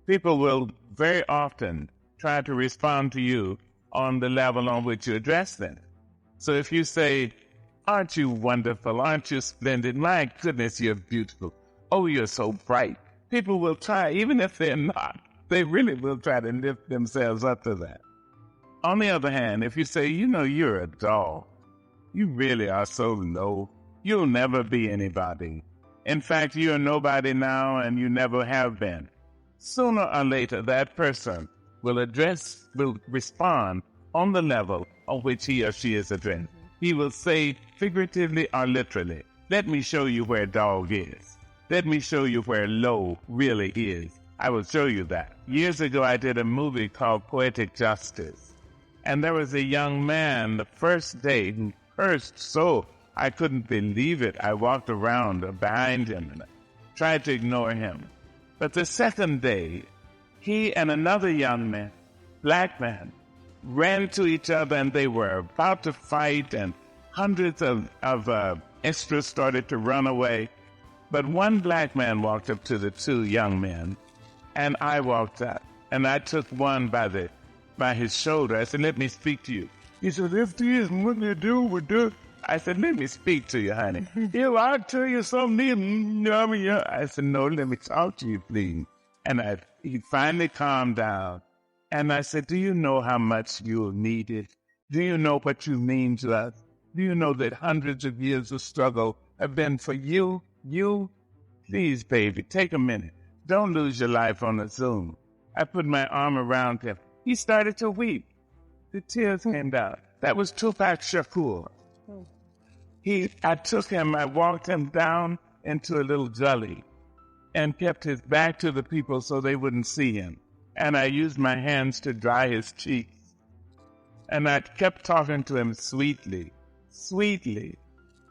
people will very often try to respond to you on the level on which you address them. So if you say, aren't you wonderful? Aren't you splendid? My goodness, you're beautiful. Oh, you're so bright. People will try, even if they're not, they really will try to lift themselves up to that. On the other hand, if you say, you're a doll, you really are so low, you'll never be anybody. In fact, you're nobody now and you never have been. Sooner or later, that person will respond on the level on which he or she is addressed. He will say, figuratively or literally, let me show you where dog is. Let me show you where low really is. I will show you that. Years ago, I did a movie called Poetic Justice. And there was a young man the first day who cursed so I couldn't believe it. I walked around behind him and tried to ignore him. But the second day, he and another young man, black man, ran to each other and they were about to fight and hundreds of extras started to run away. But one black man walked up to the two young men and I walked up and I took one by his shoulder. I said, let me speak to you. He said, if this is what you do, we do. I said, let me speak to you, honey. Yeah, well, I'll tell you something. I said, no, let me talk to you, please. And he finally calmed down. And I said, do you know how much you're needed? Do you know what you mean to us? Do you know that hundreds of years of struggle have been for you? You? Please, baby, take a minute. Don't lose your life on a Zoom. I put my arm around him. He started to weep. The tears came down. That was Tupac Shakur. I took him, I walked him down into a little gully and kept his back to the people so they wouldn't see him. And I used my hands to dry his cheeks. And I kept talking to him sweetly, sweetly.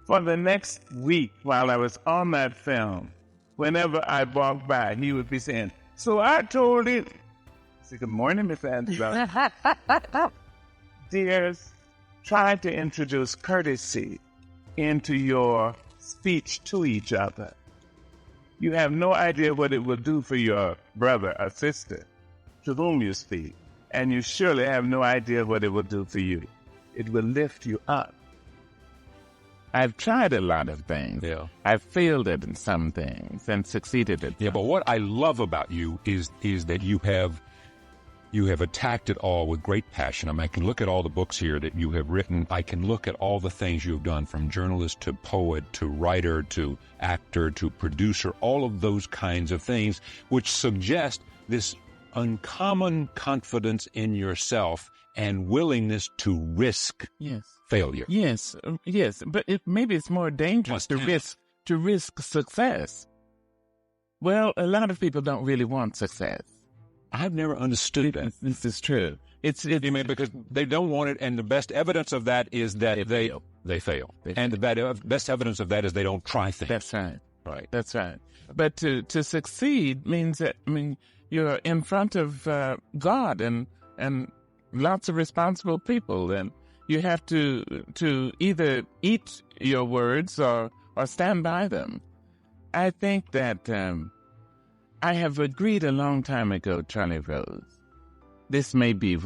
For the next week while I was on that film, whenever I walked by, he would be saying, so I told him. I said, good morning, Miss Angela. Dears, try to introduce courtesy into your speech to each other. You have no idea what it will do for your brother or sister to whom you speak, and you surely have no idea what it will do for you. It will lift you up. I've tried a lot of things. Yeah. I've failed at some things and succeeded at Yeah, but what I love about you is that you have attacked it all with great passion. I mean, I can look at all the books here that you have written. I can look at all the things you've done, from journalist to poet to writer to actor to producer, all of those kinds of things, which suggest this uncommon confidence in yourself and willingness to risk failure. Yes, but maybe it's more dangerous to risk success. Well, a lot of people don't really want success. I've never understood that. This is true. You mean because they don't want it, and the best evidence of that is that they fail. And the best evidence of that is they don't try things. That's right. Right. That's right. But to succeed means that, you're in front of God and lots of responsible people, and you have to either eat your words or stand by them. I think that I have agreed a long time ago, Charlie Rose. This may be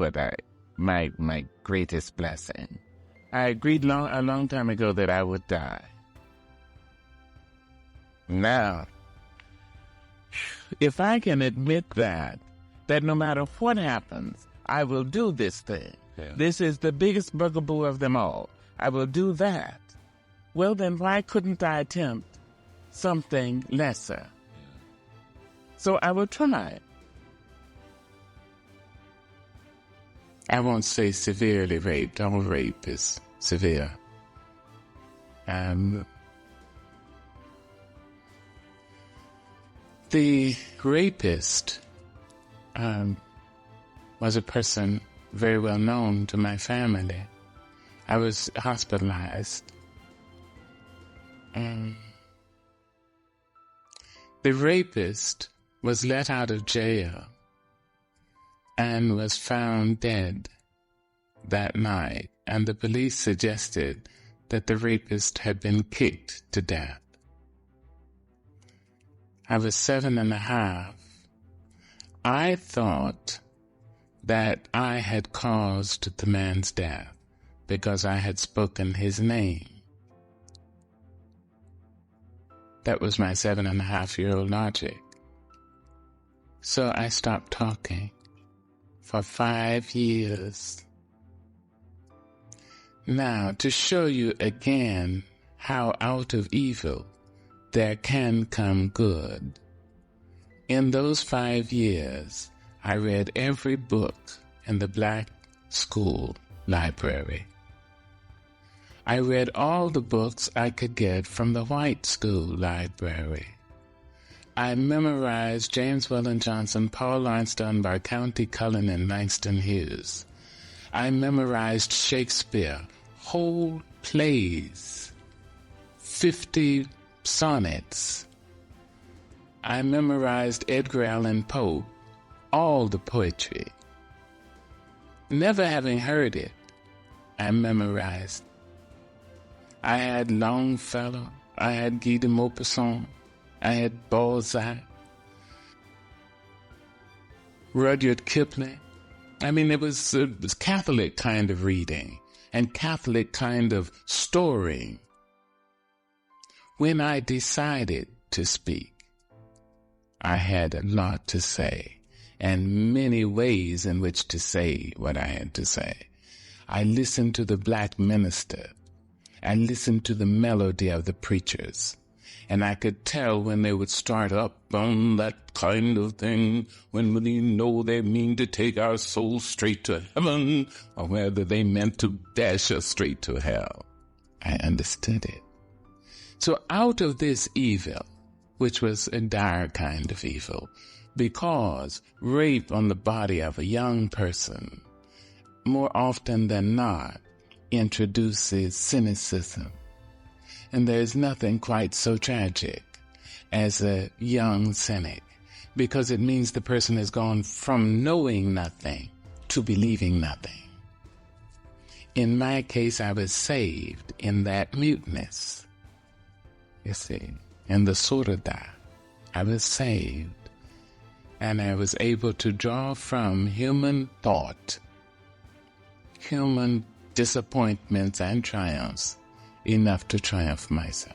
my greatest blessing. I agreed a long time ago that I would die. Now, if I can admit that no matter what happens, I will do this thing. Yeah. This is the biggest bugaboo of them all. I will do that. Well, then why couldn't I attempt something lesser? So I will try. I won't say severely raped. All rape is severe. The rapist was a person very well known to my family. I was hospitalized. The rapist was let out of jail and was found dead that night, and the police suggested that the rapist had been kicked to death. I was 7.5. I thought that I had caused the man's death because I had spoken his name. That was my 7.5-year-old logic. So I stopped talking for 5 years. Now, to show you again how out of evil there can come good, in those 5 years, I read every book in the black school library. I read all the books I could get from the white school library. I memorized James Weldon Johnson, Paul Laurence Dunbar, County Cullen, and Langston Hughes. I memorized Shakespeare, whole plays, 50 sonnets. I memorized Edgar Allan Poe, all the poetry. Never having heard it, I memorized. I had Longfellow, I had Guy de Maupassant, I had Balzac, Rudyard Kipling. I mean, it was Catholic kind of reading and Catholic kind of story. When I decided to speak, I had a lot to say and many ways in which to say what I had to say. I listened to the black minister. I listened to the melody of the preachers. And I could tell when they would start up on that kind of thing, when we know they mean to take our souls straight to heaven, or whether they meant to dash us straight to hell. I understood it. So out of this evil, which was a dire kind of evil, because rape on the body of a young person, more often than not, introduces cynicism. And there's nothing quite so tragic as a young cynic, because it means the person has gone from knowing nothing to believing nothing. In my case, I was saved in that muteness. You see, in the surda, I was saved, and I was able to draw from human thought, human disappointments and triumphs, enough to triumph myself.